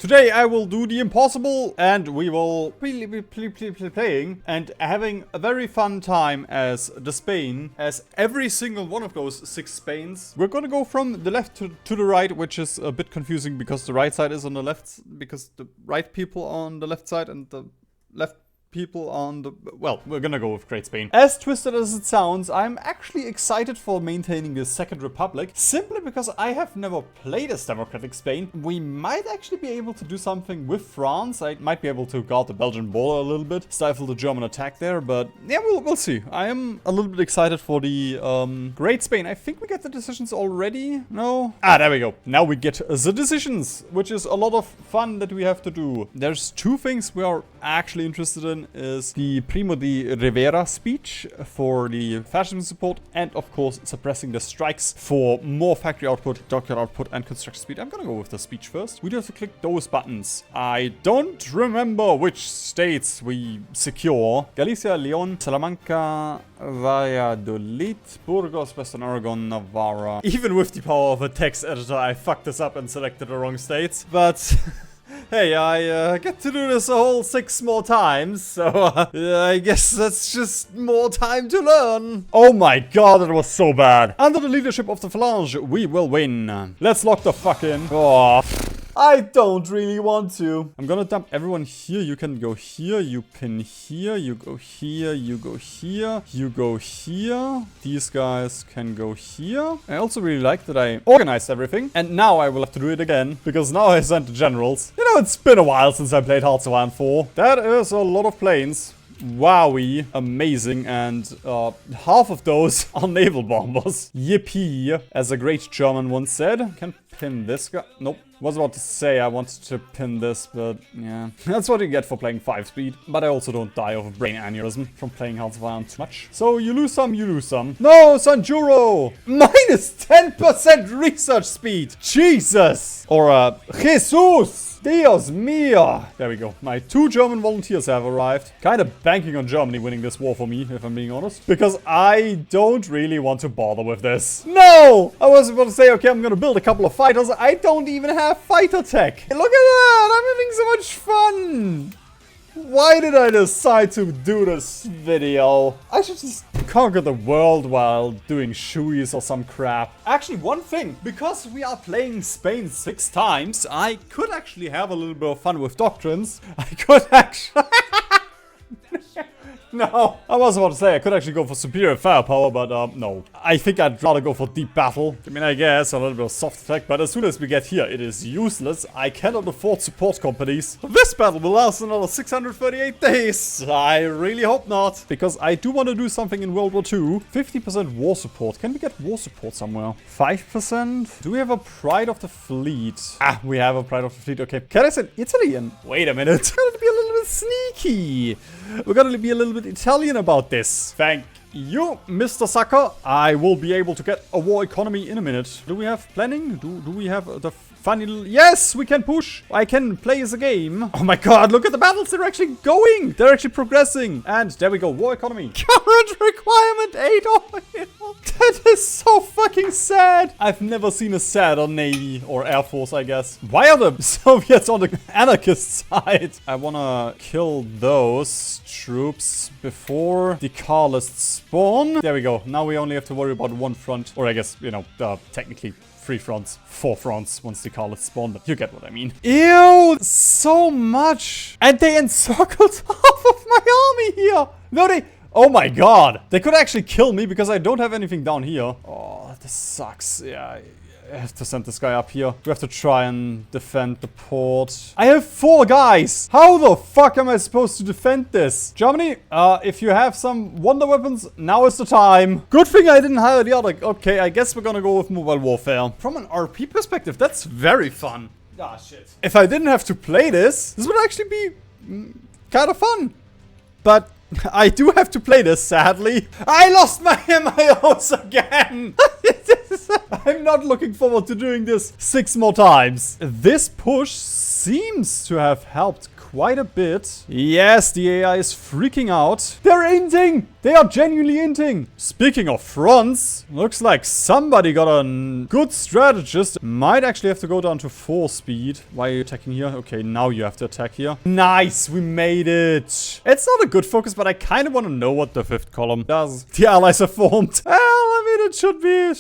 Today I will do the impossible and we will be playing and having a very fun time as the Spain, as every single one of those 6 Spains. We're gonna go from the left to the right, which is a bit confusing because the right side is on the left, because the right people are on the left side and the left people on the... Well, we're gonna go with Great Spain. As twisted as it sounds, I'm actually excited for maintaining the Second Republic, simply because I have never played as Democratic Spain. We might actually be able to do something with France. I might be able to guard the Belgian border a little bit, stifle the German attack there, but yeah, we'll see. I am a little bit excited for the Great Spain. I think we get the decisions already. No? Ah, there we go. Now we get the decisions, which is a lot of fun that we have to do. There's 2 things we are actually interested in. Is the Primo de Rivera speech for the fascism support, and of course suppressing the strikes for more factory output, dockyard output, and construction speed. I'm gonna go with the speech first. We do have to click those buttons. I don't remember which states we secure. Galicia, Leon, Salamanca, Valladolid, Burgos, Western Aragon, Navarra. Even with the power of a text editor, I fucked this up and selected the wrong states, but... Hey, I get to do this a whole 6 more times, so I guess that's just more time to learn. Oh my god, it was so bad. Under the leadership of the Falange, we will win. Let's lock the fuck in. Oh, I don't really want to. I'm gonna dump everyone here. You can go here, you pin here, you go here, you go here, you go here. These guys can go here. I also really like that I organized everything. And now I will have to do it again, because now I sent the generals. You know, it's been a while since I played Hearts of Iron 4. That is a lot of planes. Wowie, amazing, and half of those are naval bombers. Yippee, as a great German once said. Can pin this guy. Nope. Was about to say I wanted to pin this, but yeah. That's what you get for playing 5-speed. But I also don't die of a brain aneurysm from playing Hearts of Iron too much. So you lose some, you lose some. No, Sanjuro! Minus 10% research speed! Jesus! Or Jesus! Dios mio! There we go. My 2 German volunteers have arrived. Kind of banking on Germany winning this war for me, if I'm being honest. Because I don't really want to bother with this. No! I was about to say, okay, I'm gonna build a couple of fighters. I don't even have fighter tech. Look at that! I'm having so much fun! Why did I decide to do this video? I should just conquer the world while doing shoeies or some crap. Actually, one thing, because we are playing Spain 6 times, I could actually have a little bit of fun with doctrines. I could actually... No, I was about to say I could actually go for superior firepower, but no. I think I'd rather go for deep battle. I mean, I guess a little bit of soft attack, but as soon as we get here, it is useless. I cannot afford support companies. This battle will last another 638 days. I really hope not, because I do want to do something in World War II. 50% war support. Can we get war support somewhere? 5%? Do we have a Pride of the Fleet? Ah, we have a Pride of the Fleet. Okay. Can I send Italy in? Wait a minute. We're gonna be a little bit sneaky. We're gonna be a little bit Italian about this. Thank you, Mr. Sucker. I will be able to get a war economy in a minute. Do we have planning? Do we have the funny little... Yes, we can push. I can play as a game. Oh my god, look at the battles. They're actually going. They're actually progressing. And there we go. War economy. Current requirement 8 oil. That is so fucking sad. I've never seen a sadder navy or air force, I guess. Why are the Soviets on the anarchist side? I want to kill those troops before the Carlist Spain. There we go. Now we only have to worry about 1 front. Or I guess, you know, technically 3 fronts, 4 fronts once the Carlist spawn, but you get what I mean. Ew, so much. And they encircled half of my army here. No, they... Oh my god. They could actually kill me because I don't have anything down here. Oh, this sucks. Yeah, I have to send this guy up here. We have to try and defend the port. I have 4 guys. How the fuck am I supposed to defend this? Germany, if you have some wonder weapons, now is the time. Good thing I didn't hire the other. Okay, I guess we're gonna go with mobile warfare. From an RP perspective, that's very fun. Ah, shit. If I didn't have to play this would actually be kind of fun. But I do have to play this, sadly. I lost my MIOs again. I'm not looking forward to doing this 6 more times. This push seems to have helped quite a bit. Yes, the AI is freaking out. They're inting! They are genuinely inting! Speaking of fronts, looks like somebody got a good strategist. Might actually have to go down to 4 speed. Why are you attacking here? Okay, now you have to attack here. Nice, we made it. It's not a good focus, but I kind of want to know what the 5th column does. The allies are formed. Well, I mean, it should be...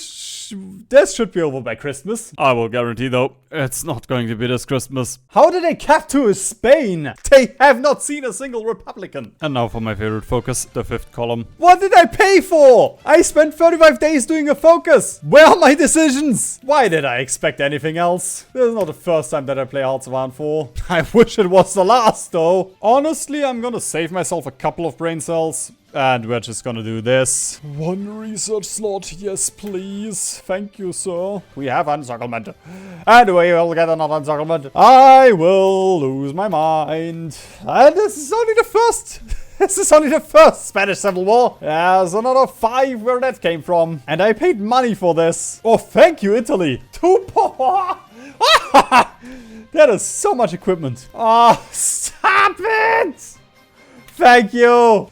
This should be over by Christmas. I will guarantee, though, it's not going to be this Christmas. How did they capture Spain? They have not seen a single Republican. And now for my favorite focus, the 5th column. What did I pay for? I spent 35 days doing a focus. Where are my decisions? Why did I expect anything else? This is not the first time that I play Hearts of Iron 4. I wish it was the last, though. Honestly, I'm gonna save myself a couple of brain cells. And we're just gonna do this. 1 research slot, yes please. Thank you, sir. We have encirclement. And we will get another encirclement. I will lose my mind. And this is only the first. This is only the first Spanish Civil War. There's another 5 where that came from. And I paid money for this. Oh, thank you, Italy. 2 That is so much equipment. Oh, stop it. Thank you.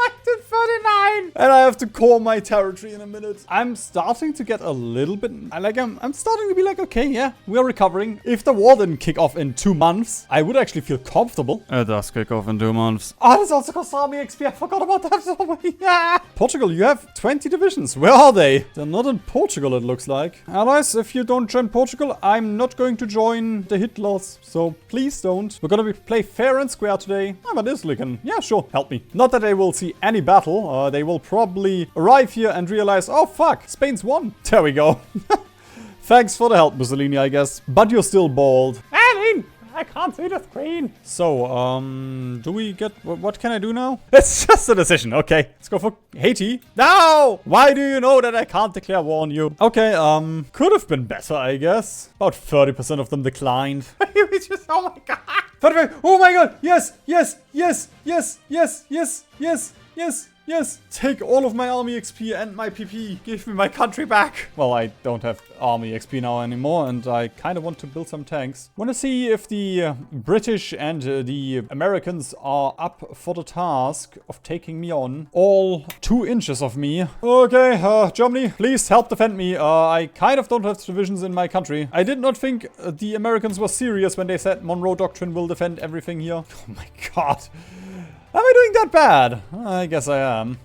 Active 39! And I have to call my territory in a minute. I'm starting to get a little bit... I'm starting to be like, okay, yeah, we're recovering. If the war didn't kick off in 2 months, I would actually feel comfortable. It does kick off in 2 months. Oh, this also costs army XP. I forgot about that. Yeah. Portugal, you have 20 divisions. Where are they? They're not in Portugal, it looks like. Allies, if you don't join Portugal, I'm not going to join the Hitlers. So please don't. We're gonna play fair and square today. Oh, but Italy can... Yeah, sure. Help me. Not that they will see any battle. They will probably arrive here and realize, oh fuck, Spain's won. There we go. Thanks for the help, Mussolini, I guess. But you're still bald. I mean, I can't see the screen. So, do we get... What can I do now? It's just a decision. Okay, let's go for Haiti. No! Why do you know that I can't declare war on you? Okay, could have been better, I guess. About 30% of them declined. Oh my god. 35. Oh my god. Yes, yes, yes, yes, yes, yes, yes. Yes, yes. Take all of my army XP and my PP. Give me my country back. Well, I don't have army XP now anymore, and I kind of want to build some tanks. Want to see if the British and the Americans are up for the task of taking me on. All 2 inches of me. Okay, Germany, please help defend me. I kind of don't have divisions in my country. I did not think the Americans were serious when they said Monroe Doctrine will defend everything here. Oh my god. Am I doing that bad? I guess I am.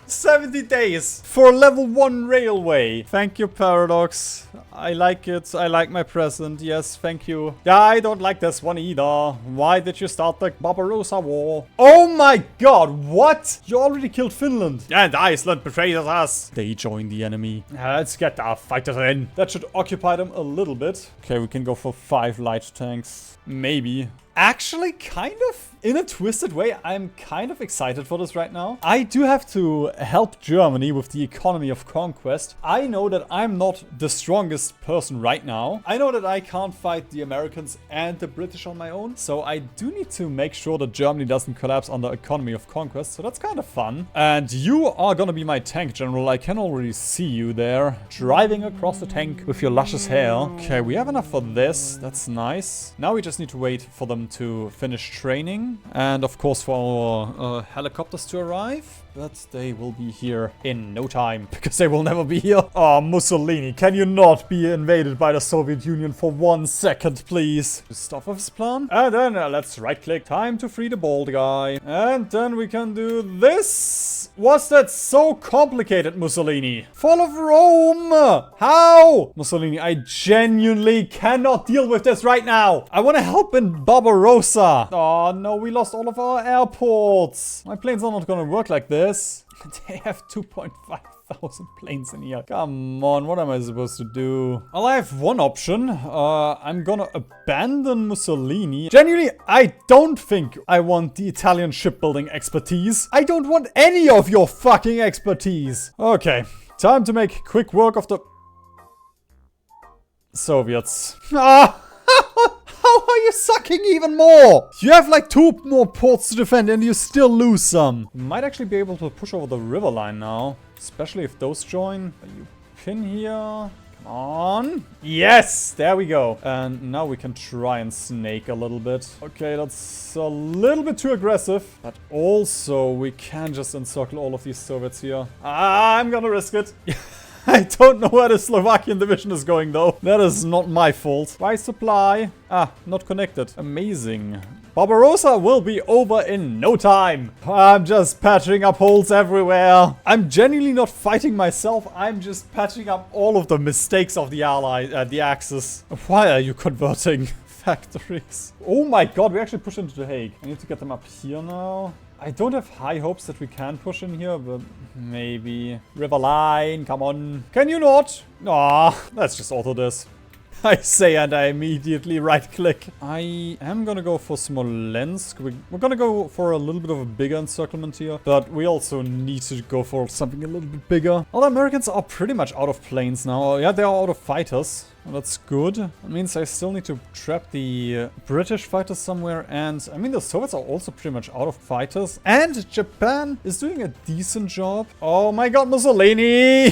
70 days for level 1 railway. Thank you, Paradox. I like it. I like my present. Yes, thank you. Yeah, I don't like this one either. Why did you start the Barbarossa War? Oh my god, what? You already killed Finland. And Iceland betrayed us. They joined the enemy. Let's get our fighters in. That should occupy them a little bit. Okay, we can go for 5 light tanks. Maybe. Actually, kind of, in a twisted way, I'm kind of excited for this right now. I do have to help Germany with the economy of conquest. I know that I'm not the strongest person right now. I know that I can't fight the Americans and the British on my own. So I do need to make sure that Germany doesn't collapse under economy of conquest. So that's kind of fun. And you are gonna be my tank general. I can already see you there, driving across the tank with your luscious hair. Okay, we have enough for this. That's nice. Now we just need to wait for them to finish training, and of course for our helicopters to arrive, but they will be here in no time because they will never be here. Oh, Mussolini, can you not be invaded by the Soviet Union for 1 second, please? Stop with his plan. And then let's right click. Time to free the bald guy. And then we can do this. Was that so complicated, Mussolini? Fall of Rome! How? Mussolini, I genuinely cannot deal with this right now. I want to help in Barbarossa. Oh no, we lost all of our airports. My planes are not going to work like this. They have 2,500 planes in here. Come on, what am I supposed to do? Well, I have one option. I'm gonna abandon Mussolini. Genuinely, I don't think I want the Italian shipbuilding expertise. I don't want any of your fucking expertise. Okay, time to make quick work of the Soviets. How are you sucking even more? You have like 2 more ports to defend and you still lose some. You might actually be able to push over the river line now. Especially if those join. You pin here. Come on. Yes, there we go. And now we can try and snake a little bit. Okay, that's a little bit too aggressive. But also, we can just encircle all of these Soviets here. I'm gonna risk it. I don't know where the Slovakian division is going, though. That is not my fault. Why supply? Ah, not connected. Amazing. Barbarossa will be over in no time. I'm just patching up holes everywhere. I'm genuinely not fighting myself. I'm just patching up all of the mistakes of the the Axis. Why are you converting factories? Oh my god, we actually push into The Hague. I need to get them up here now. I don't have high hopes that we can push in here, but maybe. River line, come on. Can you not? Aw, let's just auto this. I say and I immediately right-click. I am gonna go for Smolensk. We're gonna go for a little bit of a bigger encirclement here, but we also need to go for something a little bit bigger. All the Americans are pretty much out of planes now. Yeah, they are out of fighters. Well, that's good. That means I still need to trap the British fighters somewhere. And I mean, the Soviets are also pretty much out of fighters. And Japan is doing a decent job. Oh my god, Mussolini!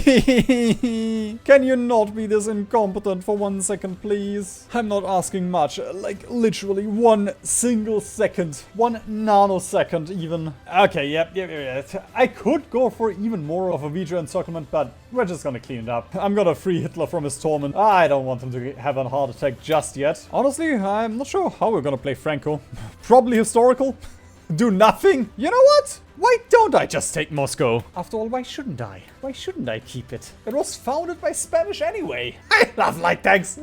Can you not be this incompetent for 1 second, please? I'm not asking much. Like, literally 1 single second. 1 nanosecond, even. Okay, yep. I could go for even more of a Vija encirclement, but we're just gonna clean it up. I'm gonna free Hitler from his torment. I don't want him to have a heart attack just yet. Honestly, I'm not sure how we're gonna play Franco. Probably historical. Do nothing. You know what? Why don't I just take Moscow? After all, why shouldn't I? Why shouldn't I keep it? It was founded by Spanish anyway. I love light tanks.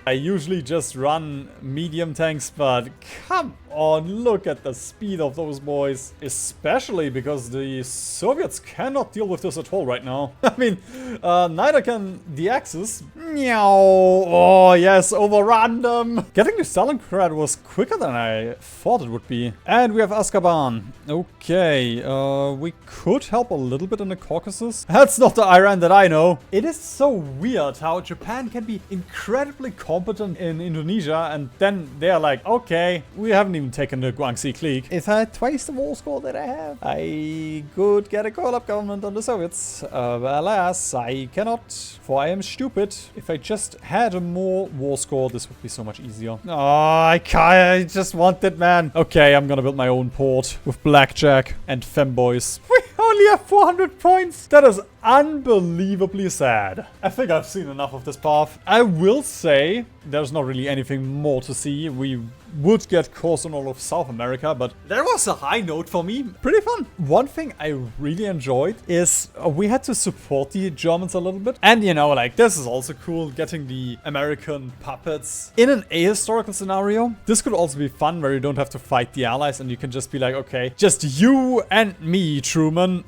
I usually just run medium tanks, but come on, look at the speed of those boys. Especially because the Soviets cannot deal with this at all right now. I mean, neither can the Axis. Meow. Oh, yes, overrun them. Getting to Stalingrad was quicker than I thought it would be. And we have Azkaban. Okay. We could help a little bit in the Caucasus. That's not the Iran that I know. It is so weird how Japan can be incredibly competent in Indonesia and then they're like, okay, we haven't even taken the Guangxi clique. If I had twice the war score that I have, I could get a call-up government on the Soviets. Alas, I cannot, for I am stupid. If I just had a more war score, this would be so much easier. Oh, I can't. I just want it, man. Okay, I'm gonna build my own port with blackjack and femboys. We only have 400 points. That is unbelievably sad. I think I've seen enough of this path. I will say there's not really anything more to see. We would get course on all of South America, but that was a high note for me. Pretty fun. One thing I really enjoyed is we had to support the Germans a little bit. And you know, like, this is also cool, getting the American puppets in an ahistorical scenario. This could also be fun where you don't have to fight the Allies and you can just be like, okay, just you and me, Truman.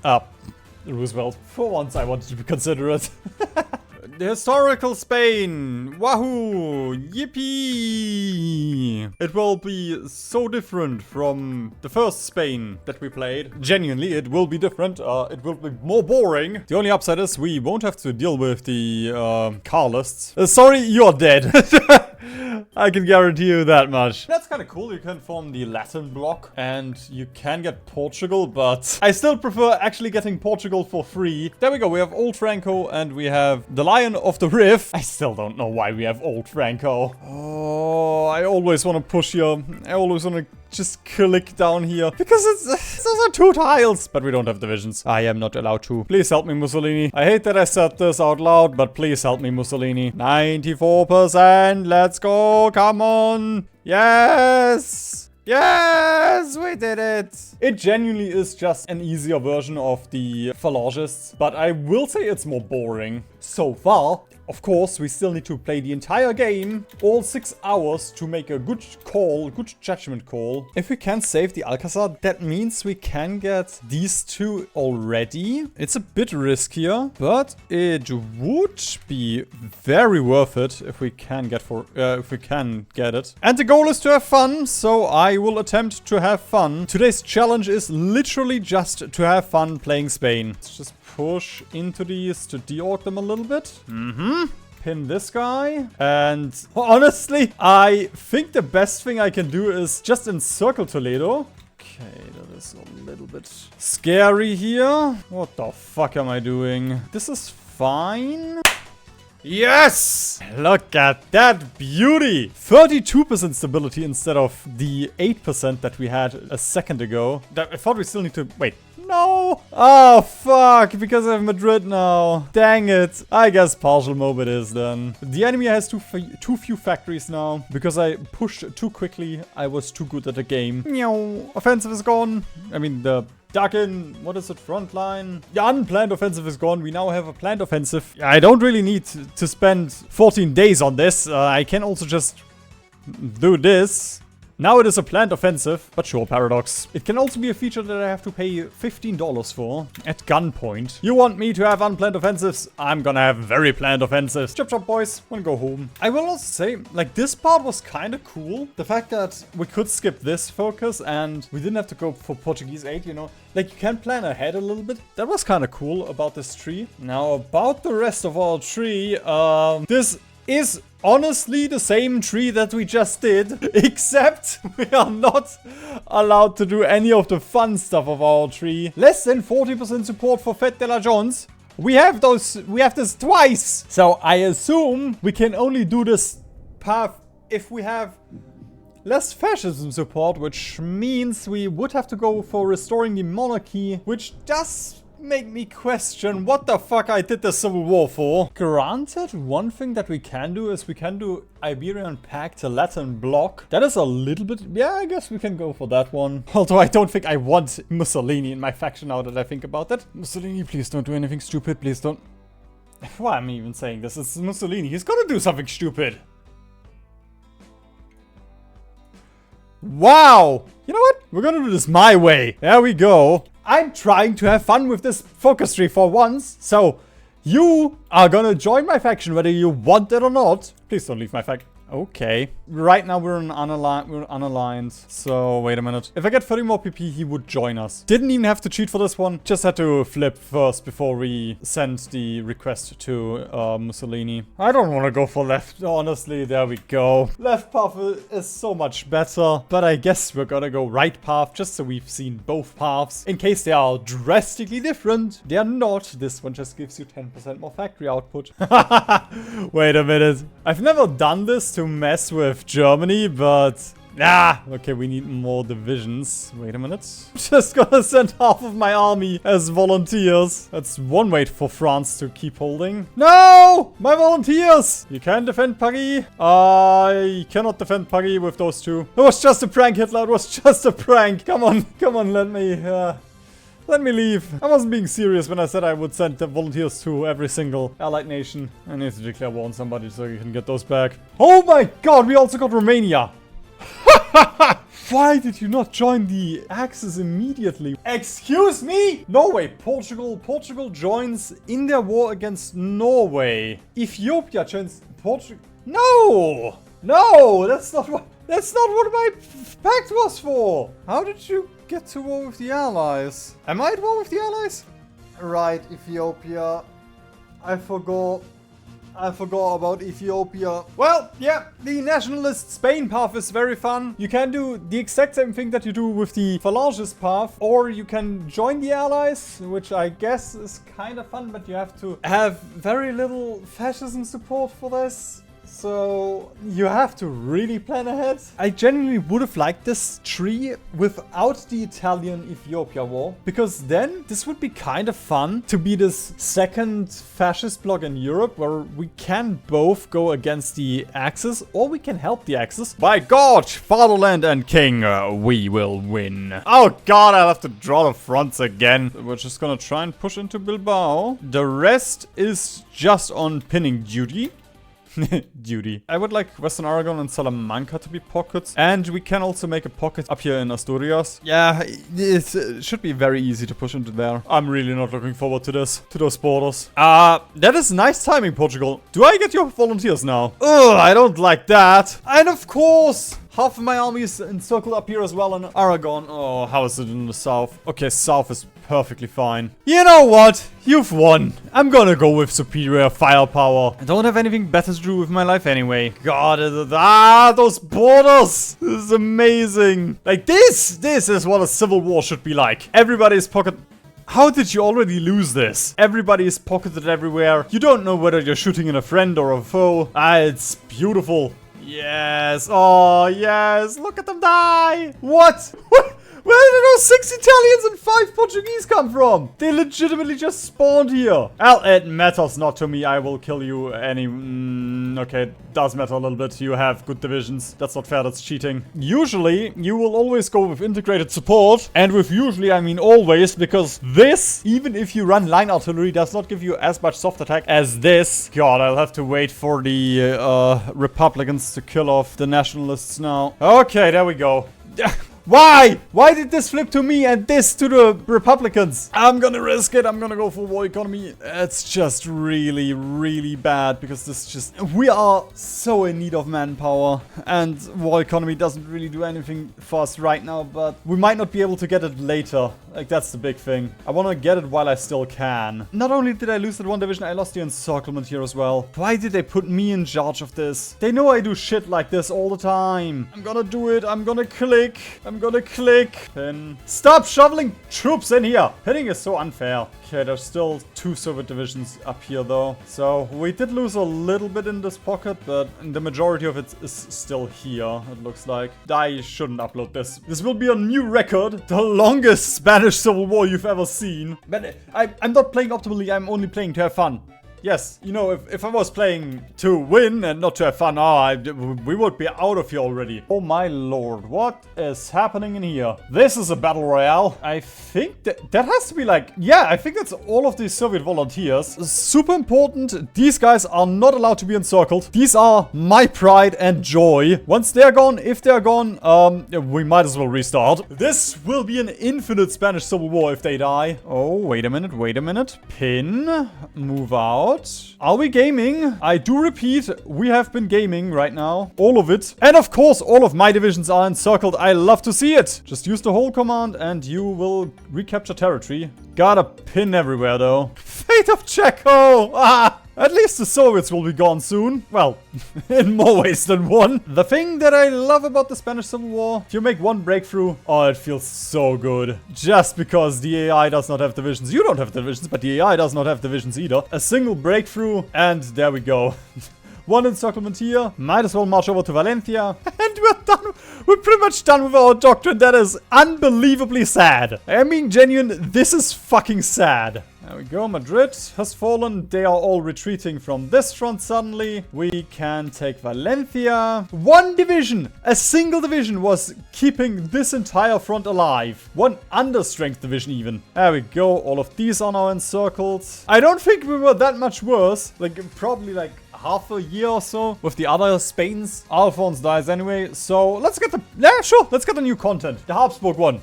Roosevelt. For once I wanted to be considerate. The historical Spain! Wahoo! Yippee! It will be so different from the first Spain that we played. Genuinely, it will be different. It will be more boring. The only upside is we won't have to deal with the Carlists. Sorry, you're dead. I can guarantee you that much. That's kind of cool. You can form the Latin bloc and you can get Portugal, but I still prefer actually getting Portugal for free. There we go. We have Old Franco and we have the Lion of the Rift. I still don't know why we have Old Franco. Oh, I always want to push here. I always want to just click down here because those are 2 tiles, but we don't have divisions. I am not allowed to. Please help me, Mussolini. I hate that I said this out loud, but please help me, Mussolini. 94%. Let's go. Come on. Yes. Yes, we did it. It genuinely is just an easier version of the Falangists, but I will say it's more boring so far. Of course, we still need to play the entire game, all 6 hours, to make a good call, good judgment call. If we can save the Alcazar, that means we can get these 2 already. It's a bit riskier, but it would be very worth it if we can get it. And the goal is to have fun, so I will attempt to have fun. Today's challenge is literally just to have fun playing Spain. Let's just push into these to de-org them a little bit. Pin this guy. And honestly, I think the best thing I can do is just encircle Toledo. Okay, that is a little bit scary here. What the fuck am I doing? This is fine. Yes! Look at that beauty! 32% stability instead of the 8% that we had a second ago. I thought we still need to... Wait. No! Oh, fuck! Because I have Madrid now. Dang it. I guess partial mob it is then. The enemy has too few factories now. Because I pushed too quickly. I was too good at the game. Meow. Offensive is gone. I mean, the... Duckin, what is it? Front line. The unplanned offensive is gone. We now have a planned offensive. I don't really need to spend 14 days on this. I can also just do this. Now it is a planned offensive, but sure, paradox. It can also be a feature that I have to pay $15 for at gunpoint. You want me to have unplanned offensives? I'm gonna have very planned offensives. Chop chop, boys. Wanna go home. I will also say, like, this part was kind of cool. The fact that we could skip this focus and we didn't have to go for Portuguese aid, you know. Like, you can plan ahead a little bit. That was kind of cool about this tree. Now, about the rest of our tree, this is honestly the same tree that we just did, except we are not allowed to do any of the fun stuff of our tree. Less than 40% support for Fête de la Jones. We have this twice. So I assume we can only do this path if we have less fascism support, which means we would have to go for restoring the monarchy, which does make me question what the fuck I did the Civil War for. Granted, one thing that we can do is we can do Iberian Pact, a Latin bloc. That is a little bit... Yeah, I guess we can go for that one. Although I don't think I want Mussolini in my faction now that I think about it. Mussolini, please don't do anything stupid. Please don't... Why am I even saying this? It's Mussolini. He's gonna do something stupid. Wow! You know what? We're gonna do this my way. There we go. I'm trying to have fun with this focus tree for once, so you are gonna join my faction whether you want it or not. Please don't leave my faction. Okay. Right now we're unaligned. So wait a minute. If I get 30 more PP, he would join us. Didn't even have to cheat for this one. Just had to flip first before we send the request to Mussolini. I don't want to go for left, honestly. There we go. Left path is so much better. But I guess we're gonna go right path just so we've seen both paths. In case they are drastically different. They are not. This one just gives you 10% more factory output. Wait a minute. I've never done this to mess with Germany, but okay, we need more divisions. Wait a minute. Just gonna send half of my army as volunteers. That's one way for France to keep holding. No! My volunteers! You can defend Paris. I cannot defend Paris with those two. It was just a prank, Hitler. It was just a prank. Come on, let me leave. I wasn't being serious when I said I would send the volunteers to every single allied nation. I need to declare war on somebody so you can get those back. Oh my god, we also got Romania. Why did you not join the Axis immediately? Excuse me? Norway, Portugal joins in their war against Norway. Ethiopia joins Portugal. No, that's not what my pact was for. How did you get to war with the Allies? Am I at war with the Allies? Right, Ethiopia. I forgot about Ethiopia. Well, yeah, the Nationalist Spain path is very fun. You can do the exact same thing that you do with the Falangist path, or you can join the Allies, which I guess is kind of fun, but you have to have very little fascism support for this. So you have to really plan ahead. I genuinely would have liked this tree without the Italian-Ethiopia war, because then this would be kind of fun to be this second fascist bloc in Europe where we can both go against the Axis or we can help the Axis. By God, fatherland and king, we will win. Oh God, I'll have to draw the fronts again. We're just gonna try and push into Bilbao. The rest is just on pinning duty. I would like Western Aragon and Salamanca to be pockets. And we can also make a pocket up here in Asturias. Yeah, it should be very easy to push into there. I'm really not looking forward to this, to those borders. That is nice timing, Portugal. Do I get your volunteers now? Ugh, I don't like that. And of course, half of my army is encircled up here as well in Aragon. Oh, how is it in the south? Okay, south is perfectly fine. You know what? You've won. I'm gonna go with superior firepower. I don't have anything better to do with my life anyway. God, those borders. This is amazing. Like this is what a civil war should be like. Everybody's pocket... How did you already lose this? Everybody is pocketed everywhere. You don't know whether you're shooting at a friend or a foe. Ah, it's beautiful. Yes. Oh, yes. Look at them die. What? Where did those 6 Italians and 5 Portuguese come from? They legitimately just spawned here. Well, it matters not to me. I will kill you okay, it does matter a little bit. You have good divisions. That's not fair. That's cheating. Usually, you will always go with integrated support. And with usually, I mean always, because this, even if you run line artillery, does not give you as much soft attack as this. God, I'll have to wait for the Republicans to kill off the Nationalists now. Okay, there we go. Why? Why did this flip to me and this to the Republicans? I'm gonna risk it. I'm gonna go for war economy. It's just really, really bad because we are so in need of manpower and war economy doesn't really do anything for us right now, but we might not be able to get it later. Like, that's the big thing. I want to get it while I still can. Not only did I lose that one division, I lost the encirclement here as well. Why did they put me in charge of this? They know I do shit like this all the time. I'm gonna do it. I'm gonna click. I'm gonna click. Pin. Stop shoveling troops in here. Pinning is so unfair. Okay, there's still 2 Soviet divisions up here though. So we did lose a little bit in this pocket, but the majority of it is still here, it looks like. I shouldn't upload this. This will be a new record. The longest Spanish Civil War you've ever seen. But I'm not playing optimally, I'm only playing to have fun. Yes, you know, if I was playing to win and not to have fun, we would be out of here already. Oh my lord, what is happening in here? This is a battle royale. I think that has to be like, yeah, I think that's all of these Soviet volunteers. Super important, these guys are not allowed to be encircled. These are my pride and joy. Once they're gone, if they're gone, we might as well restart. This will be an infinite Spanish Civil War if they die. Oh, wait a minute. Pin, move out. Are we gaming? I do repeat, we have been gaming right now. All of it. And of course, all of my divisions are encircled. I love to see it. Just use the whole command and you will recapture territory. Got a pin everywhere though. Fate of Czechia! Ah! At least the Soviets will be gone soon. Well, in more ways than one. The thing that I love about the Spanish Civil War, if you make one breakthrough, oh, it feels so good. Just because the AI does not have divisions. You don't have divisions, but the AI does not have divisions either. A single breakthrough, and there we go. One encirclement here. Might as well march over to Valencia. And we're done. We're pretty much done with our doctrine. That is unbelievably sad. I mean, genuine, this is fucking sad. There we go, Madrid has fallen. They are all retreating from this front suddenly. We can take Valencia. One division, a single division was keeping this entire front alive. One understrength division even. There we go, all of these are now encircled. I don't think we were that much worse. Like, probably like half a year or so with the other Spains. Alphonse dies anyway, so let's get let's get the new content. The Habsburg one.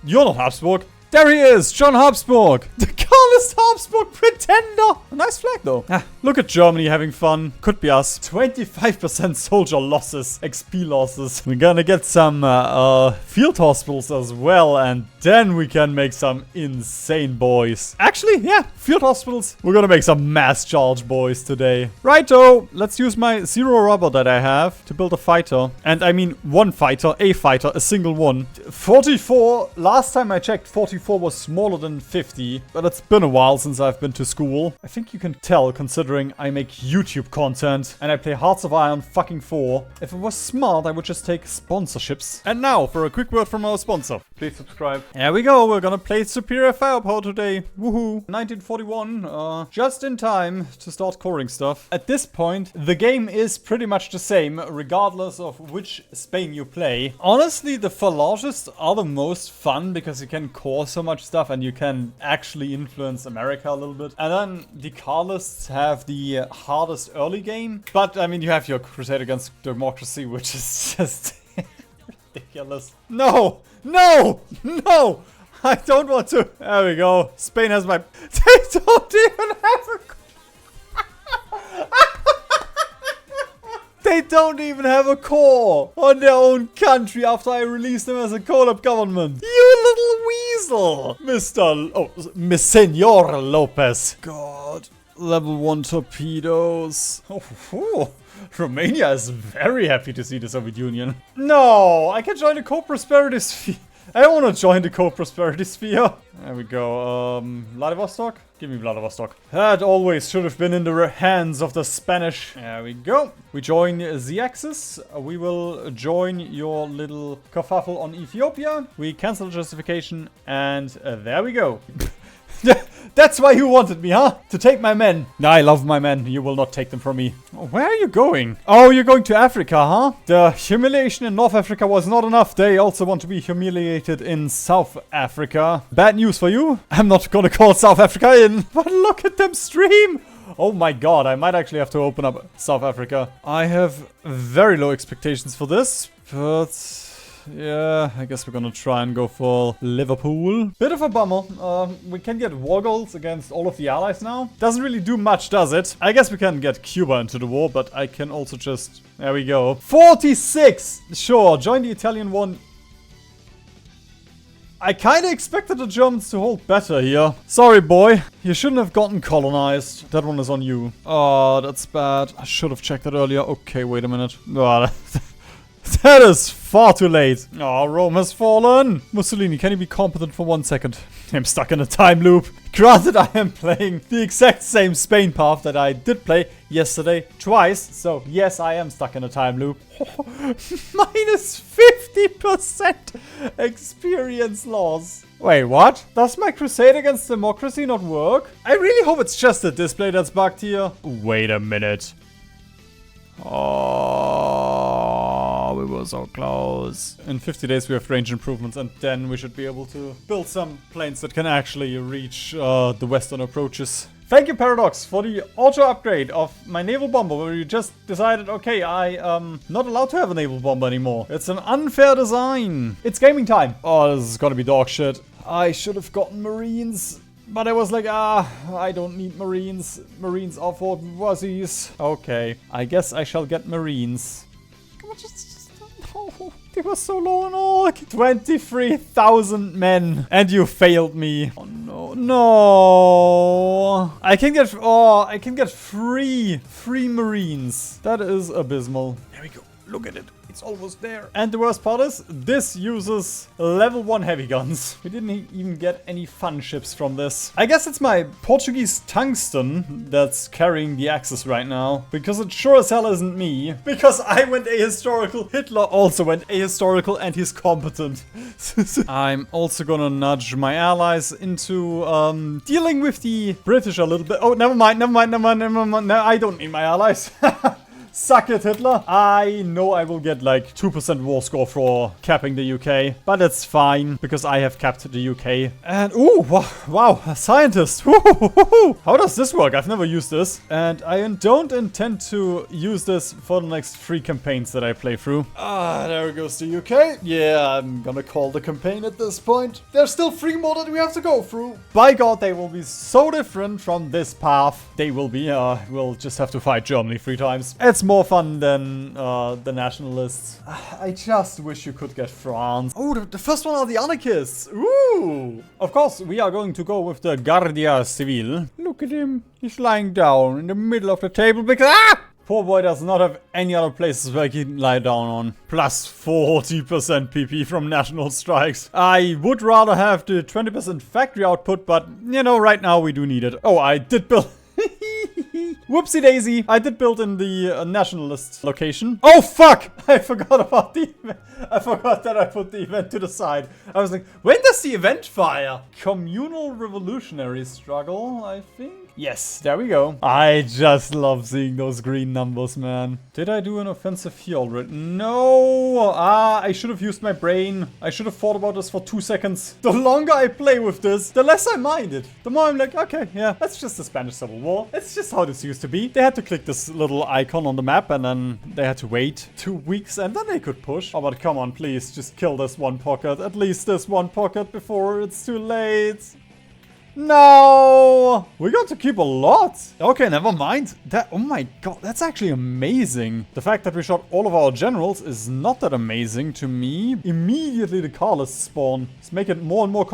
You're not Habsburg. There he is, John Habsburg, the Carlist Habsburg pretender. A nice flag though. Look at Germany having fun. Could be us. 25% soldier losses, XP losses. We're gonna get some field hospitals as well, and then we can make some insane boys. Actually, yeah, field hospitals. We're gonna make some mass charge boys today. Righto, let's use my 0 rubber that I have to build a fighter. And I mean one fighter, a single one. 44, last time I checked, 44 was smaller than 50, but it's been a while since I've been to school. I think you can tell considering I make YouTube content and I play Hearts of Iron fucking 4. If I was smart, I would just take sponsorships. And now for a quick word from our sponsor. Please subscribe. There we go, we're gonna play Superior Firepower today. Woohoo. 1941, just in time to start coring stuff. At this point, the game is pretty much the same, regardless of which Spain you play. Honestly, the Falangists are the most fun because you can core so much stuff and you can actually influence America a little bit. And then the Carlists have the hardest early game. But, I mean, you have your Crusade Against Democracy, which is just ridiculous. No! No! No! I don't want to. There we go. Spain has my... They don't even have a... They don't even have a core on their own country after I released them as a collab government. You little weasel. Miss Senor Lopez. God. Level 1 torpedoes. Oh, Romania is very happy to see the Soviet Union. No, I can join the co-prosperity sphere. I want to join the co-prosperity sphere. There we go. Vladivostok? Give me Vladivostok. That always should have been in the hands of the Spanish. There we go. We join the Axis. We will join your little kerfuffle on Ethiopia. We cancel justification, and there we go. That's why you wanted me, huh? To take my men. I love my men. You will not take them from me. Where are you going? Oh, you're going to Africa, huh? The humiliation in North Africa was not enough. They also want to be humiliated in South Africa. Bad news for you. I'm not gonna call South Africa in. But look at them stream. Oh my god, I might actually have to open up South Africa. I have very low expectations for this, but... yeah, I guess we're gonna try and go for Liverpool. Bit of a bummer. We can get war goals against all of the allies now. Doesn't really do much, does it? I guess we can get Cuba into the war, but I can also just... there we go. 46! Sure, join the Italian one. I kinda expected the Germans to hold better here. Sorry, boy. You shouldn't have gotten colonized. That one is on you. Oh, that's bad. I should have checked that earlier. Okay, wait a minute. Oh, that is far too late. Oh, Rome has fallen. Mussolini, can you be competent for 1 second? I'm stuck in a time loop. Granted, I am playing the exact same Spain path that I did play yesterday twice. So, yes, I am stuck in a time loop. Minus 50% experience loss. Wait, what? Does my crusade against democracy not work? I really hope it's just the display that's bugged here. Wait a minute. Oh, we were so close. In 50 days we have range improvements, and then we should be able to build some planes that can actually reach the western approaches. Thank you, Paradox, for the auto upgrade of my naval bomber, where you just decided, okay, I'm not allowed to have a naval bomber anymore. It's an unfair design. It's gaming time. Oh, this is gonna be dog shit. I should have gotten Marines. But I was like, I don't need Marines. Marines are for wussies. Okay, I guess I shall get Marines. Come on, just no. They were so low on all. 23,000 men. And you failed me. Oh no, no. I can get free Marines. That is abysmal. There we go. Look at it. It's almost there. And the worst part is, this uses level 1 heavy guns. We didn't even get any fun ships from this. I guess it's my Portuguese tungsten that's carrying the Axis right now. Because it sure as hell isn't me. Because I went ahistorical. Hitler also went ahistorical, and he's competent. I'm also gonna nudge my allies into dealing with the British a little bit. Oh, never mind. No, I don't need my allies. Suck it, Hitler. I know I will get like 2% war score for capping the UK, but it's fine because I have capped the UK. And ooh, wow, a scientist. How does this work? I've never used this, and I don't intend to use this for the next 3 campaigns that I play through. There goes the UK. Yeah, I'm gonna call the campaign at this point. There's still 3 more that we have to go through. By God, they will be so different from this path. They will be. We'll just have to fight Germany 3 times. It's more fun than the Nationalists. I just wish you could get France. Oh, the first one are the Anarchists. Ooh! Of course, we are going to go with the Guardia Civil. Look at him. He's lying down in the middle of the table because... Poor boy does not have any other places where he can lie down on. Plus 40% PP from national strikes. I would rather have the 20% factory output, but, you know, right now we do need it. Oh, I did build... Whoopsie daisy. I did build in the nationalist location. Oh, fuck! I forgot about the event. I forgot that I put the event to the side. I was like, when does the event fire? Communal revolutionary struggle, I think. Yes, there we go. I just love seeing those green numbers, man. Did I do an offensive here already? No! I should have used my brain. I should have thought about this for 2 seconds. The longer I play with this, the less I mind it. The more I'm like, okay, yeah, that's just the Spanish Civil War. It's just how this used to be. They had to click this little icon on the map, and then they had to wait 2 weeks, and then they could push. Oh, but come on, please, just kill this one pocket. At least this one pocket before it's too late. No! We got to keep a lot. Okay, never mind. Oh my god, that's actually amazing. The fact that we shot all of our generals is not that amazing to me. Immediately the Carlist spawn. Let's make it more and more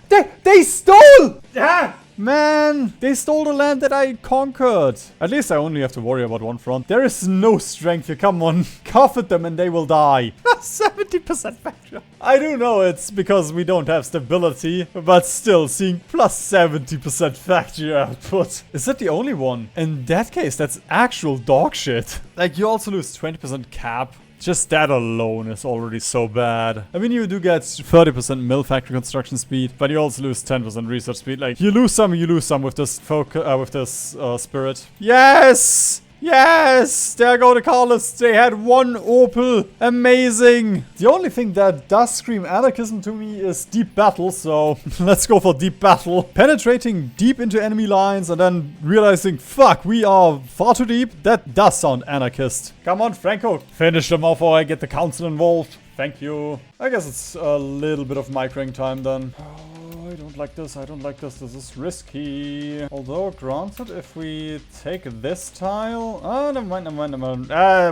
They stole! Yeah! Man, they stole the land that I conquered. At least I only have to worry about one front. There is no strength here. Come on. Cough at them and they will die. 70% factor. I do know it's because we don't have stability, but still, seeing plus 70% factory output. Is that the only one? In that case, that's actual dog shit. Like, you also lose 20% cap. Just that alone is already so bad. I mean, you do get 30% mill factory construction speed, but you also lose 10% research speed. Like, you lose some with this spirit. Yes! Yes! There go the Carlists. They had one Opal. Amazing. The only thing that does scream anarchism to me is deep battle. So let's go for deep battle. Penetrating deep into enemy lines and then realizing, fuck, we are far too deep. That does sound anarchist. Come on, Franco. Finish them off or I get the council involved. Thank you. I guess it's a little bit of microing time then. I don't like this, I don't like this, this is risky. Although, granted, if we take this tile... Oh, never mind.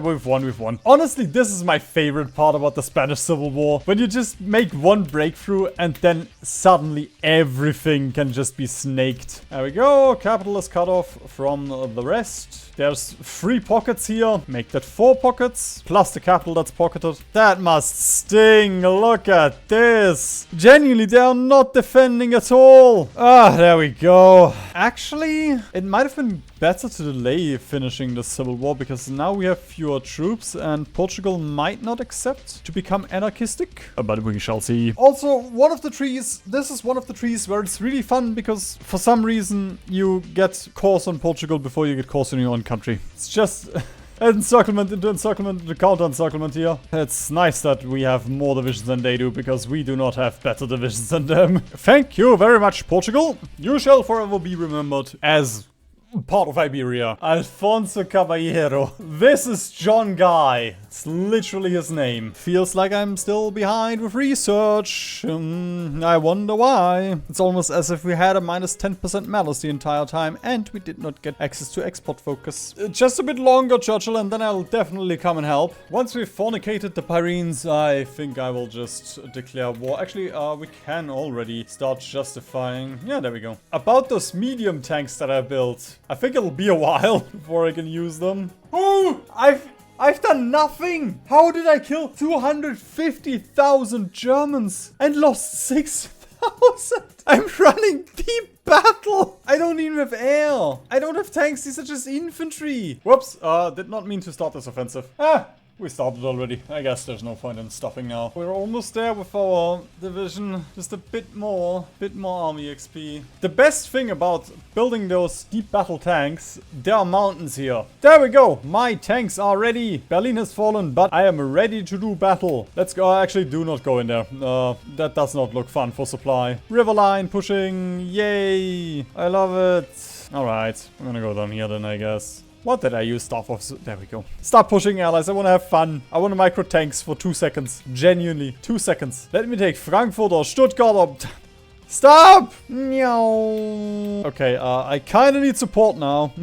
We've won. Honestly, this is my favorite part about the Spanish Civil War. When you just make one breakthrough and then suddenly everything can just be snaked. There we go, capital is cut off from the rest. There's 3 pockets here. Make that 4 pockets. Plus the capital that's pocketed. That must sting. Look at this. Genuinely, they are not defending at all. Ah, there we go. Actually, it might have been better to delay finishing the civil war because now we have fewer troops and Portugal might not accept to become anarchistic. But we shall see. Also, one of the trees. This is one of the trees where it's really fun because for some reason you get cores on Portugal before you get cores in your own country. It's just encirclement into encirclement into counter encirclement here. It's nice that we have more divisions than they do because we do not have better divisions than them. Thank you very much, Portugal. You shall forever be remembered as part of Iberia. Alfonso Caballero. This is John Guy. It's literally his name. Feels like I'm still behind with research. I wonder why. It's almost as if we had a minus 10% malice the entire time and we did not get access to export focus. Just a bit longer, Churchill, and then I'll definitely come and help. Once we've fornicated the Pyrenees, I think I will just declare war. Actually, we can already start justifying. Yeah, there we go. About those medium tanks that I built. I think it'll be a while before I can use them. Oh, I've done nothing. How did I kill 250,000 Germans and lost 6,000? I'm running deep battle. I don't even have air. I don't have tanks. These are just infantry. Whoops. Did not mean to start this offensive. We started already. I guess there's no point in stopping now. We're almost there with our division. Just a bit more army XP. The best thing about building those deep battle tanks, there are mountains here. There we go. My tanks are ready. Berlin has fallen, but I am ready to do battle. Let's go. Actually, do not go in there. That does not look fun for supply. River line pushing. Yay. I love it. All right. I'm gonna go down here then, I guess. What did I use stuff of? There we go. Stop pushing, allies. I want to have fun. I want to micro tanks for 2 seconds. Genuinely. 2 seconds. Let me take Frankfurt or Stuttgart or... Stop! Meow. Okay, I kind of need support now.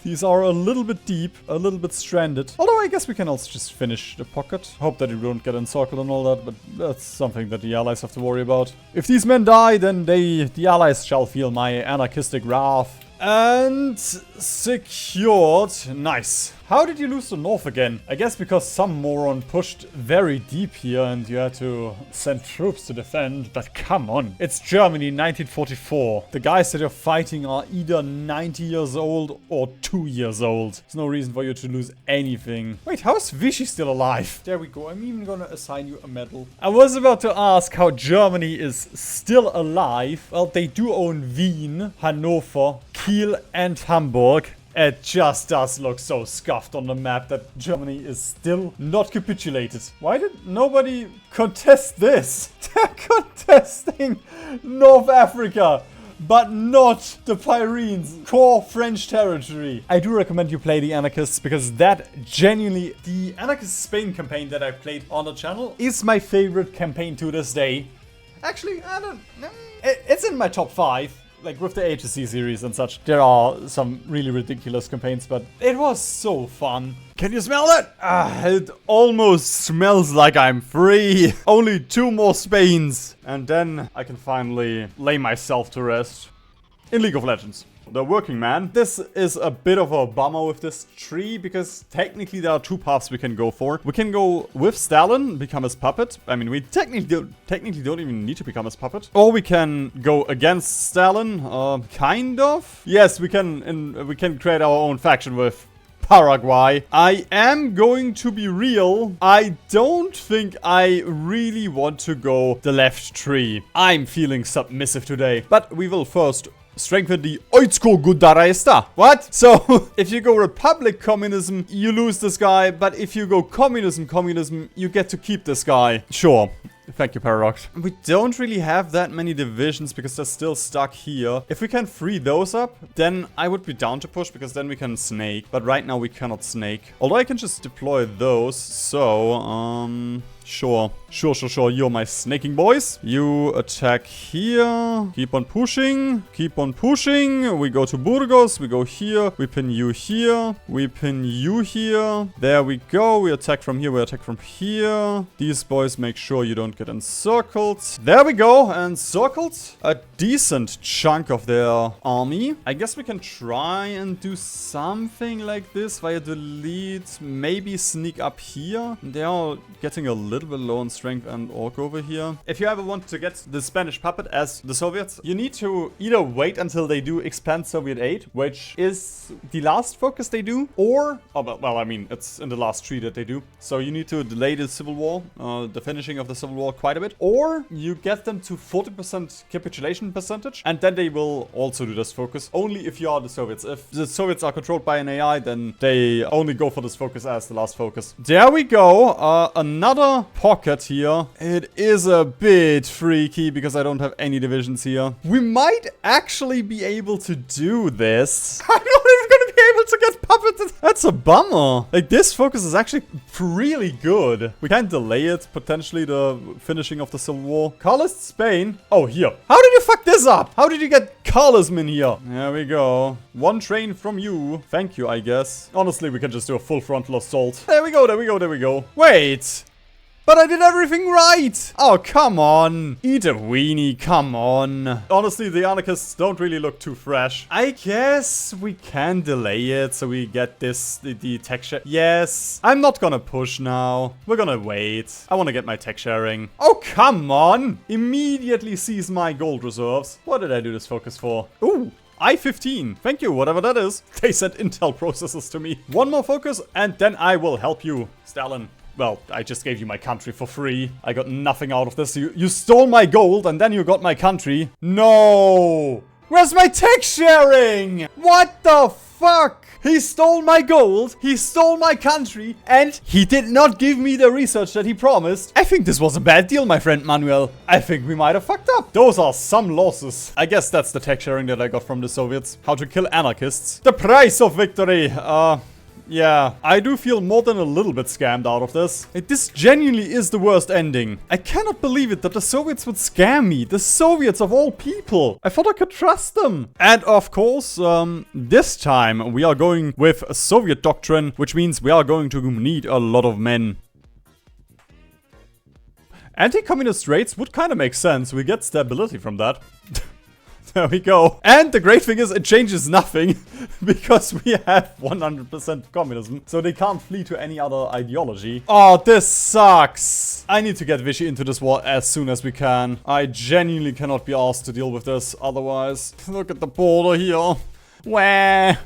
These are a little bit deep, a little bit stranded. Although I guess we can also just finish the pocket. Hope that you don't get encircled and all that, but that's something that the allies have to worry about. If these men die, then the allies shall feel my anarchistic wrath. And secured. Nice. How did you lose the north again? I guess because some moron pushed very deep here and you had to send troops to defend. But come on. It's Germany 1944. The guys that you're fighting are either 90 years old or 2 years old. There's no reason for you to lose anything. Wait, how is Vichy still alive? There we go. I'm even gonna assign you a medal. I was about to ask how Germany is still alive. Well, they do own Wien, Hanover, Kiel and Hamburg. It just does look so scuffed on the map that Germany is still not capitulated. Why did nobody contest this? They're contesting North Africa, but not the Pyrenees, core French territory. I do recommend you play the Anarchists because that genuinely, the Anarchist Spain campaign that I played on the channel is my favorite campaign to this day. Actually, I don't know. It's in my top 5. Like with the HSC series and such, there are some really ridiculous campaigns, but it was so fun. Can you smell it? It almost smells like I'm free. Only 2 more Spains. And then I can finally lay myself to rest. in League of Legends. The working man. This is a bit of a bummer with this tree, because technically there are two paths we can go for. We can go with Stalin, become his puppet. I mean, we technically don't even need to become his puppet. Or we can go against Stalin, kind of. Yes, we can create our own faction with Paraguay. I am going to be real. I don't think I really want to go the left tree. I'm feeling submissive today. But we will first strengthen the Oitsko Gudaresta. What? So, if you go Republic Communism, you lose this guy. But if you go Communism, you get to keep this guy. Sure. Thank you, Paradox. We don't really have that many divisions because they're still stuck here. If we can free those up, then I would be down to push, because then we can snake. But right now we cannot snake. Although I can just deploy those. So, sure. You're my snaking boys. You attack here. Keep on pushing. We go to Burgos. We go here. We pin you here. We pin you here. There we go. We attack from here. We attack from here. These boys make sure you don't get encircled. There we go. Encircled a decent chunk of their army. I guess we can try and do something like this via delete. Maybe sneak up here. They are getting a little bit low on strength and orc over here. If you ever want to get the Spanish puppet as the Soviets, you need to either wait until they do expand Soviet aid, which is the last focus they do, or, well, I mean, it's in the last tree that they do. So you need to delay the civil war, the finishing of the civil war quite a bit, or you get them to 40% capitulation percentage, and then they will also do this focus, only if you are the Soviets. If the Soviets are controlled by an AI, then they only go for this focus as the last focus. There we go. Another pocket here. It is a bit freaky because I don't have any divisions here. We might actually be able to do this. I'm not even gonna be able to get puppeted. That's a bummer. Like, this focus is actually really good. We can delay it, potentially, the finishing of the Civil War. Carlist Spain. Oh, here. How did you fuck this up? How did you get Carlism in here? There we go. One train from you. Thank you, I guess. Honestly, we can just do a full frontal assault. There we go. Wait. But I did everything right! Oh, come on. Eat a weenie, come on. Honestly, the anarchists don't really look too fresh. I guess we can delay it so we get this, the tech share. Yes. I'm not gonna push now. We're gonna wait. I wanna get my tech sharing. Oh, come on! Immediately seize my gold reserves. What did I do this focus for? Ooh. I-15. Thank you, whatever that is. They sent Intel processors to me. One more focus, and then I will help you, Stalin. Well, I just gave you my country for free. I got nothing out of this. You stole my gold, and then you got my country. No! Where's my tech sharing? What the fuck? He stole my gold, he stole my country, and he did not give me the research that he promised. I think this was a bad deal, my friend Manuel. I think we might have fucked up. Those are some losses. I guess that's the tech sharing that I got from the Soviets. How to kill anarchists. The price of victory. Yeah, I do feel more than a little bit scammed out of this. This genuinely is the worst ending. I cannot believe it that the Soviets would scam me. The Soviets of all people. I thought I could trust them. And of course, this time we are going with a Soviet doctrine, which means we are going to need a lot of men. Anti-communist rates would kind of make sense. We get stability from that. There we go. And the great thing is it changes nothing because we have 100% communism. So they can't flee to any other ideology. Oh, this sucks. I need to get Vichy into this war as soon as we can. I genuinely cannot be asked to deal with this otherwise. Look at the border here. Where?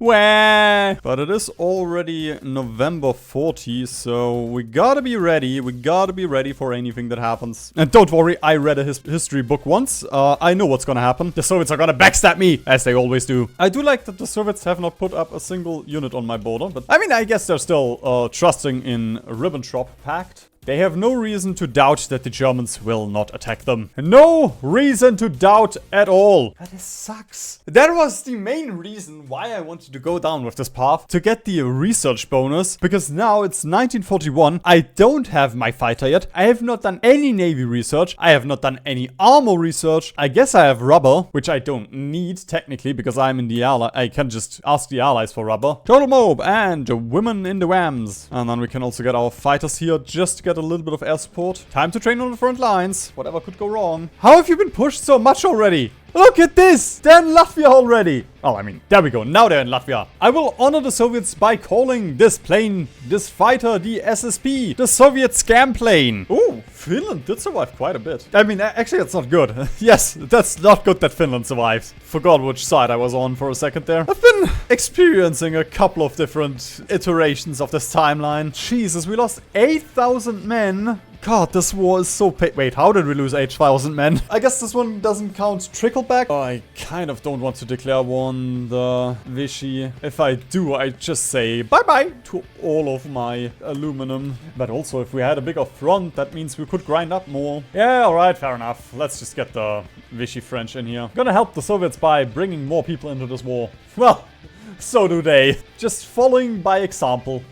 But it is already November 40, so we gotta be ready. We gotta be ready for anything that happens. And don't worry, I read a history book once. I know what's gonna happen. The Soviets are gonna backstab me, as they always do. I do like that the Soviets have not put up a single unit on my border, but I mean, I guess they're still trusting in Ribbentrop Pact. They have no reason to doubt that the Germans will not attack them. No reason to doubt at all. That sucks. That was the main reason why I wanted to go down with this path. To get the research bonus. Because now it's 1941. I don't have my fighter yet. I have not done any navy research. I have not done any armor research. I guess I have rubber, which I don't need technically because I'm in the ally. I can just ask the allies for rubber. Total mob and women in the whams. And then we can also get our fighters here just to get get a little bit of air support. Time to train on the front lines. Whatever could go wrong. How have you been pushed so much already? Look at this! They're in Latvia already! Oh, I mean, there we go. Now they're in Latvia. I will honor the Soviets by calling this plane, this fighter, the SSP, the Soviet scam plane. Ooh, Finland did survive quite a bit. I mean, actually, that's not good. Yes, that's not good that Finland survived. Forgot which side I was on for a second there. I've been experiencing a couple of different iterations of this timeline. Jesus, we lost 8,000 men. God, this war is so wait, how did we lose 8,000 men? I guess this one doesn't count trickleback. Oh, I kind of don't want to declare war on the Vichy. If I do, I just say bye-bye to all of my aluminum. But also, if we had a bigger front, that means we could grind up more. Yeah, alright, fair enough. Let's just get the Vichy French in here. Gonna help the Soviets by bringing more people into this war. Well, so do they. Just following by example.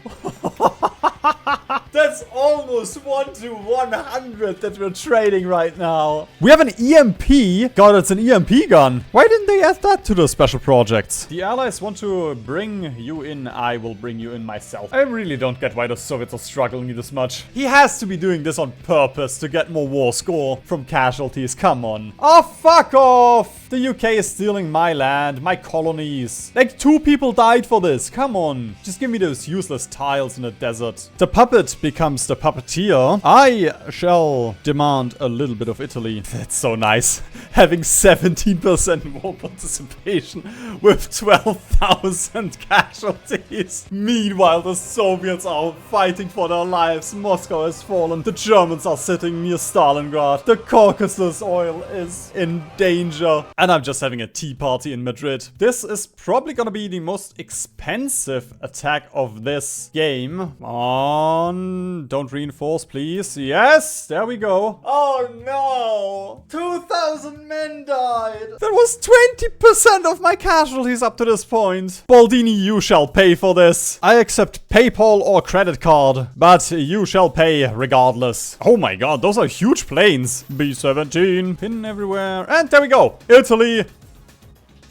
That's almost 1 to 100 that we're trading right now. We have an EMP. God, it's an EMP gun. Why didn't they add that to the special projects? The Allies want to bring you in. I will bring you in myself. I really don't get why the Soviets are struggling this much. He has to be doing this on purpose to get more war score from casualties. Come on. Oh, fuck off. The UK is stealing my land, my colonies. Like 2 people died for this. Come on. Just give me those useless tiles in the desert. The puppet becomes the puppeteer. I shall demand a little bit of Italy. That's so nice. Having 17% war participation with 12,000 casualties. Meanwhile, the Soviets are fighting for their lives. Moscow has fallen. The Germans are sitting near Stalingrad. The Caucasus oil is in danger. And I'm just having a tea party in Madrid. This is probably gonna be the most expensive attack of this game. Don't reinforce, please. Yes, there we go. Oh no! 2,000 men died. That was 20% of my casualties up to this point. Baldini, you shall pay for this. I accept PayPal or credit card, but you shall pay regardless. Oh my god, those are huge planes. B-17, pin everywhere. And there we go. Italy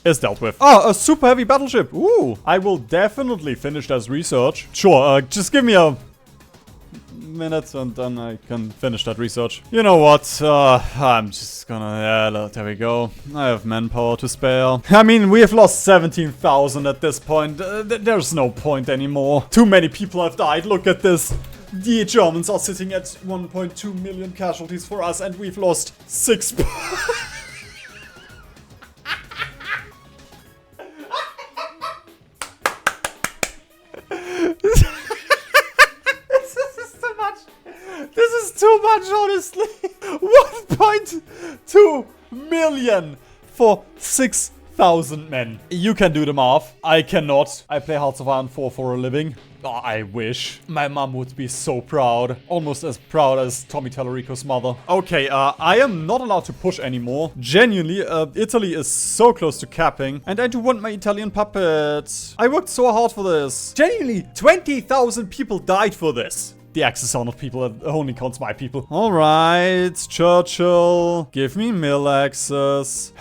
is dealt with. Oh, a super heavy battleship. Ooh, I will definitely finish this research. Sure, just give me a minute and then I can finish that research. You know what? I'm just gonna... Yeah, there we go. I have manpower to spare. I mean, we have lost 17,000 at this point. There's no point anymore. Too many people have died. Look at this. The Germans are sitting at 1.2 million casualties for us and we've lost 6... This is too much, honestly. 1.2 million for 6,000 men. You can do the math. I cannot. I play Hearts of Iron 4 for a living. Oh, I wish. My mom would be so proud. Almost as proud as Tommy Tallarico's mother. Okay, I am not allowed to push anymore. Genuinely, Italy is so close to capping. And I do want my Italian puppet. I worked so hard for this. Genuinely, 20,000 people died for this. The Axis are not people, it only counts my people. Alright, Churchill. Give me mill access.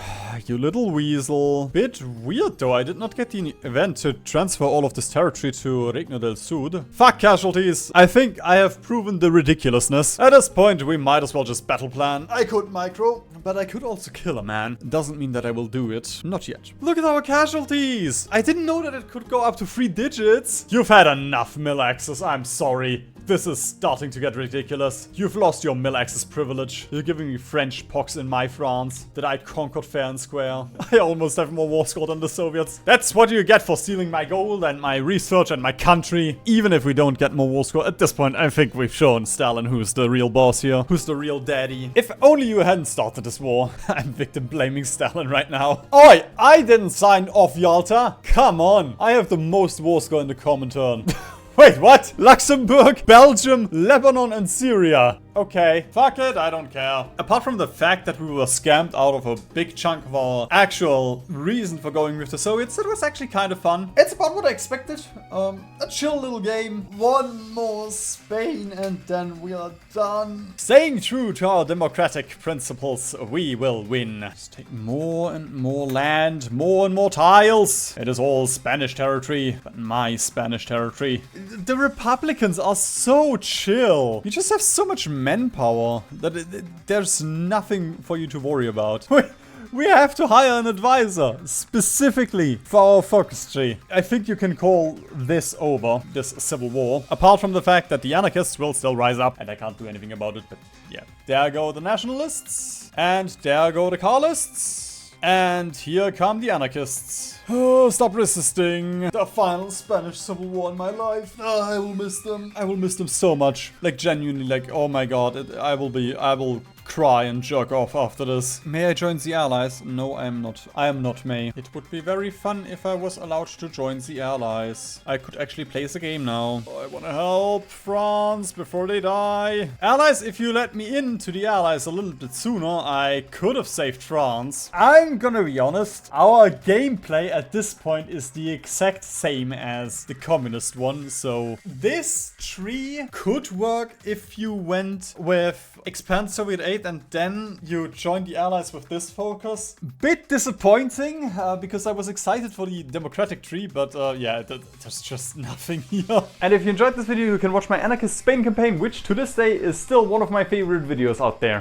You little weasel. Bit weird though, I did not get the event to transfer all of this territory to Regno del Sud. Fuck casualties. I think I have proven the ridiculousness. At this point, we might as well just battle plan. I could micro, but I could also kill a man. Doesn't mean that I will do it. Not yet. Look at our casualties. I didn't know that it could go up to 3 digits. You've had enough mill access, I'm sorry. This is starting to get ridiculous. You've lost your mill access privilege. You're giving me French pox in my France that I conquered fair and square. I almost have more war score than the Soviets. That's what you get for stealing my gold and my research and my country. Even if we don't get more war score, at this point I think we've shown Stalin who's the real boss here. Who's the real daddy. If only you hadn't started this war. I'm victim blaming Stalin right now. Oi, I didn't sign off Yalta. Come on. I have the most war score in the Comintern. Wait, what? Luxembourg, Belgium, Lebanon and Syria. Okay, fuck it, I don't care. Apart from the fact that we were scammed out of a big chunk of our actual reason for going with the Soviets, it was actually kind of fun. It's about what I expected. A chill little game. One more Spain and then we are done. Staying true to our democratic principles, we will win. Just take more and more land, more and more tiles. It is all Spanish territory, but my Spanish territory. The Republicans are so chill. You just have so much manpower that there's nothing for you to worry about. We have to hire an advisor specifically for our focus tree. I think you can call this over, this civil war. Apart from the fact that the anarchists will still rise up and I can't do anything about it, but yeah. There go the nationalists and there go the Carlists and here come the anarchists. Oh, stop resisting. The final Spanish civil war in my life. Oh, I will miss them. I will miss them so much. Like genuinely, like, oh my god, I will cry and jerk off after this. May I join the Allies? No, I am not. I am not May. It would be very fun if I was allowed to join the Allies. I could actually play the game now. Oh, I want to help France before they die. Allies, if you let me into the Allies a little bit sooner, I could have saved France. I'm gonna be honest. Our gameplay at this point is the exact same as the communist one. So this tree could work if you went with expand Soviet aid and then you join the Allies with this focus. Bit disappointing because I was excited for the democratic tree, but yeah, there's just nothing here. And if you enjoyed this video, you can watch my Anarchist Spain campaign, which to this day is still one of my favorite videos out there.